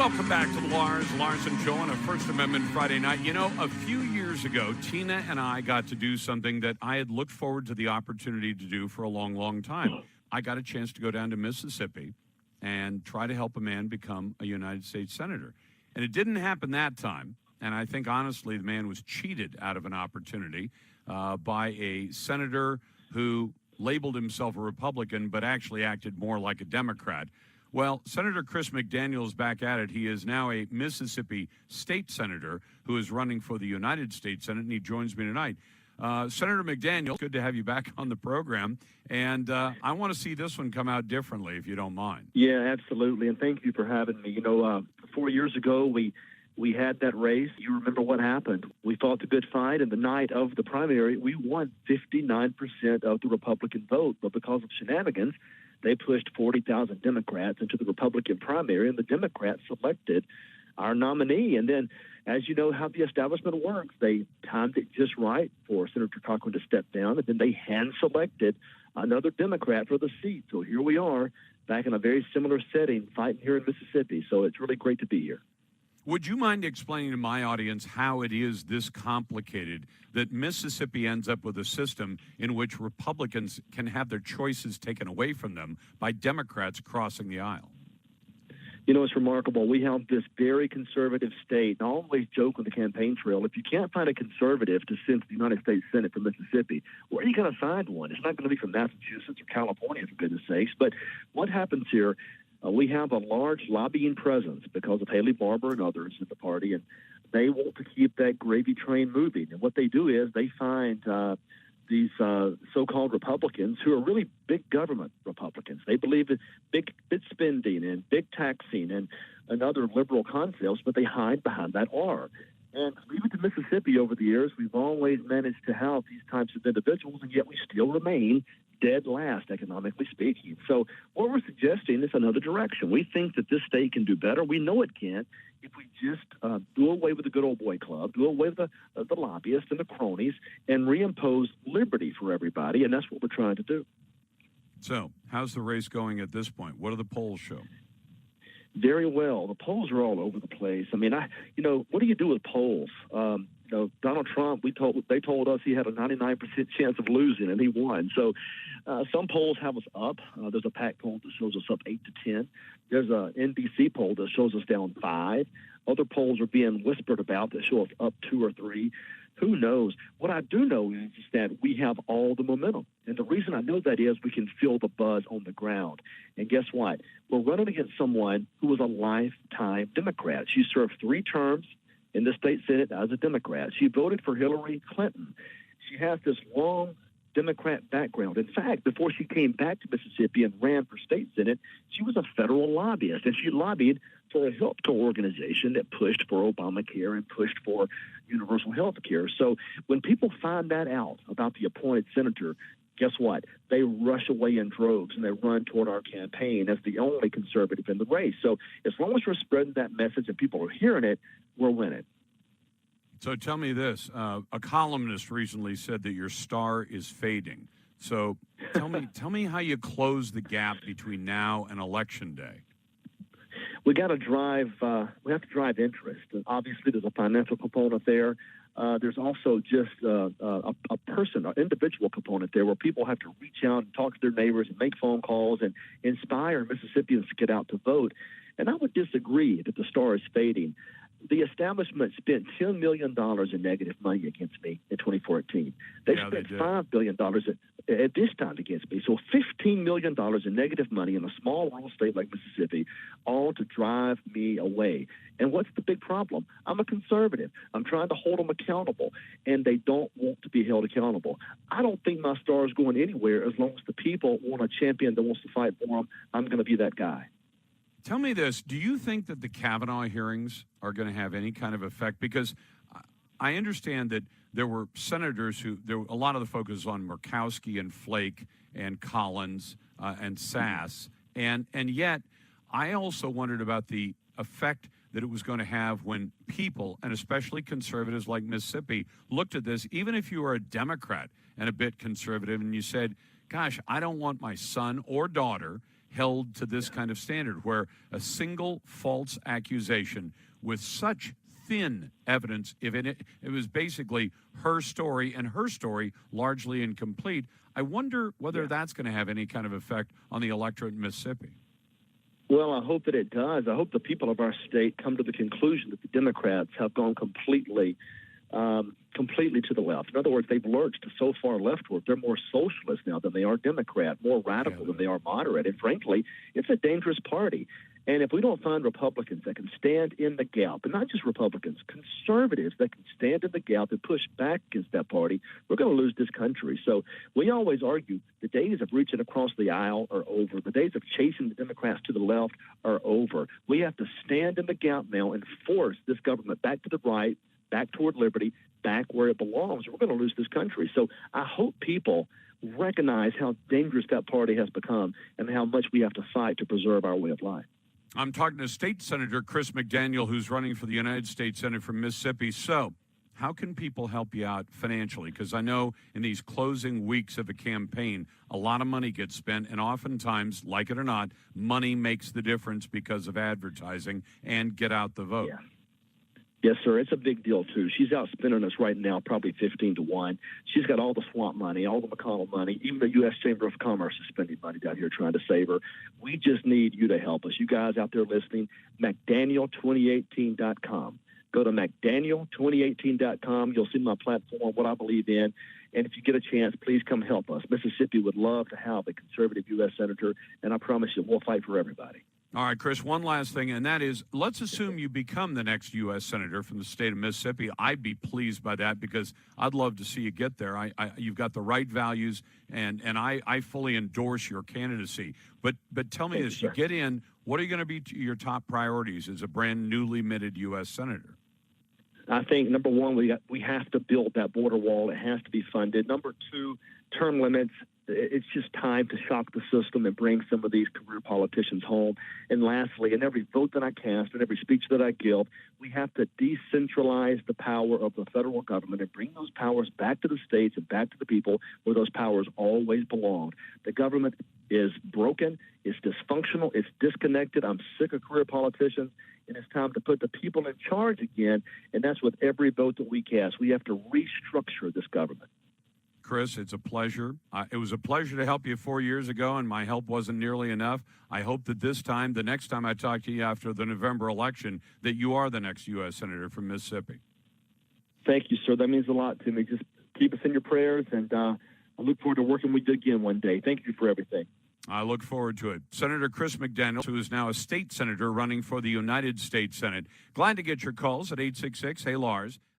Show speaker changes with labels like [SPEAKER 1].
[SPEAKER 1] Welcome back to the Larson Show on a First Amendment Friday night. You know, a few years ago, Tina and I got to do something that I had looked forward to the opportunity to do for a long, long time. I got a chance to go down to Mississippi and try to help a man become a United States Senator. And it didn't happen that time. And I think, honestly, the man was cheated out of an opportunity by a senator who labeled himself a Republican but actually acted more like a Democrat. Well, Senator Chris McDaniel is back at it. He is now a Mississippi state senator who is running for the United States Senate, and he joins me tonight. Senator McDaniel, good to have you back on the program. And I want to see this one come out differently, if you don't mind.
[SPEAKER 2] Yeah, absolutely. And thank you for having me. You know, 4 years ago, we had that race. You remember what happened. We fought the good fight, and the night of the primary, we won 59% of the Republican vote. But because of shenanigans, they pushed 40,000 Democrats into the Republican primary, and the Democrats selected our nominee. And then, as you know how the establishment works, they timed it just right for Senator Cochran to step down, and then they hand-selected another Democrat for the seat. So here we are, back in a very similar setting, fighting here in Mississippi. So it's really great to be here.
[SPEAKER 1] Would you mind explaining to my audience how it is this complicated that Mississippi ends up with a system in which Republicans can have their choices taken away from them by Democrats crossing the aisle?
[SPEAKER 2] You know, it's remarkable. We have this very conservative state. And I always joke on the campaign trail, if you can't find a conservative to send to the United States Senate from Mississippi, where are you going to find one? It's not going to be from Massachusetts or California, for goodness sakes. But what happens here, we have a large lobbying presence because of Haley Barbour and others in the party, and they want to keep that gravy train moving. And what they do is they find these so-called Republicans who are really big government Republicans. They believe in big spending and big taxing and other liberal concepts, but they hide behind that R. And even to Mississippi over the years, we've always managed to have these types of individuals, and yet we still remain dead last, economically speaking. So what we're suggesting is another direction. We think that this state can do better. We know it can if we just do away with the good old boy club, do away with the lobbyists and the cronies, and reimpose liberty for everybody, and that's what we're trying to do.
[SPEAKER 1] So how's the race going at this point? What do the polls show?
[SPEAKER 2] Very well. The polls are all over the place. I mean, what do you do with polls? Donald Trump, they told us he had a 99% chance of losing, and he won. So some polls have us up. There's a PAC poll that shows us up 8 to 10. There's a NBC poll that shows us down 5. Other polls are being whispered about that show us up 2 or 3. Who knows? What I do know is that we have all the momentum. And the reason I know that is we can feel the buzz on the ground. And guess what? We're running against someone who was a lifetime Democrat. She served 3 terms in the state Senate as a Democrat. She voted for Hillary Clinton. She has this long Democrat background. In fact, before she came back to Mississippi and ran for state Senate, she was a federal lobbyist, and she lobbied for a health care organization that pushed for Obamacare and pushed for universal health care. So when people find that out about the appointed senator, guess what? They rush away in droves, and they run toward our campaign as the only conservative in the race. So as long as we're spreading that message and people are hearing it, we're winning.
[SPEAKER 1] So tell me this. A columnist recently said that your star is fading. So tell me how you close the gap between now and Election Day.
[SPEAKER 2] We got to drive. We have to drive interest. And obviously, there's a financial component there. There's also just a person, an individual component there where people have to reach out and talk to their neighbors and make phone calls and inspire Mississippians to get out to vote. And I would disagree that the star is fading. The establishment spent $10 million in negative money against me in 2014. They spent $5 billion at this time against me. So $15 million in negative money in a small rural state like Mississippi, all to drive me away. And what's the big problem? I'm a conservative. I'm trying to hold them accountable, and they don't want to be held accountable. I don't think my star is going anywhere as long as the people want a champion that wants to fight for them. I'm going to be that guy.
[SPEAKER 1] Tell me this. Do you think that the Kavanaugh hearings are going to have any kind of effect? Because I understand that there were senators a lot of the focus on Murkowski and Flake and Collins and Sass. And yet I also wondered about the effect that it was going to have when people, and especially conservatives like Mississippi, looked at this, even if you were a Democrat and a bit conservative, and you said, gosh, I don't want my son or daughter held to this kind of standard where a single false accusation with such thin evidence, if it was basically her story and her story largely incomplete. I wonder whether that's going to have any kind of effect on the electorate in Mississippi.
[SPEAKER 2] Well, I hope that it does. I hope the people of our state come to the conclusion that the Democrats have gone completely to the left. In other words, they've lurched so far leftward. They're more socialist now than they are Democrat, more radical than they are moderate. And frankly, it's a dangerous party. And if we don't find Republicans that can stand in the gap, and not just Republicans, conservatives that can stand in the gap and push back against that party, we're going to lose this country. So we always argue the days of reaching across the aisle are over. The days of chasing the Democrats to the left are over. We have to stand in the gap now and force this government back to the right, back toward liberty, back where it belongs. We're going to lose this country. So I hope people recognize how dangerous that party has become and how much we have to fight to preserve our way of life.
[SPEAKER 1] I'm talking to State Senator Chris McDaniel, who's running for the United States Senate from Mississippi. So how can people help you out financially? Because I know in these closing weeks of a campaign, a lot of money gets spent, and oftentimes, like it or not, money makes the difference because of advertising and get out the vote.
[SPEAKER 2] Yeah. Yes, sir. It's a big deal, too. She's outspending us right now, probably 15-1. She's got all the swamp money, all the McConnell money. Even the U.S. Chamber of Commerce is spending money down here trying to save her. We just need you to help us. You guys out there listening, McDaniel2018.com. Go to McDaniel2018.com. You'll see my platform, what I believe in. And if you get a chance, please come help us. Mississippi would love to have a conservative U.S. senator, and I promise you, we'll fight for everybody.
[SPEAKER 1] All right, Chris, one last thing, and that is, let's assume you become the next U.S. Senator from the state of Mississippi. I'd be pleased by that because I'd love to see you get there. You've got the right values, and I fully endorse your candidacy. But tell me this, you get in, what are going to be your top priorities as a brand newly minted U.S. Senator? I
[SPEAKER 2] think, number one, we have to build that border wall. It has to be funded. Number two, term limits. It's just time to shock the system and bring some of these career politicians home. And lastly, in every vote that I cast and every speech that I give, we have to decentralize the power of the federal government and bring those powers back to the states and back to the people where those powers always belonged. The government is broken, it's dysfunctional, it's disconnected. I'm sick of career politicians, and it's time to put the people in charge again, and that's with every vote that we cast. We have to restructure this government. Chris, it's a pleasure. It was a pleasure to help you 4 years ago, and my help wasn't nearly enough. I hope that this time, the next time I talk to you after the November election, that you are the next U.S. Senator from Mississippi. Thank you, sir. That means a lot to me. Just keep us in your prayers, and I look forward to working with you again one day. Thank you for everything. I look forward to it. Senator Chris McDaniel, who is now a state senator running for the United States Senate. Glad to get your calls at 866-HEY-LARS.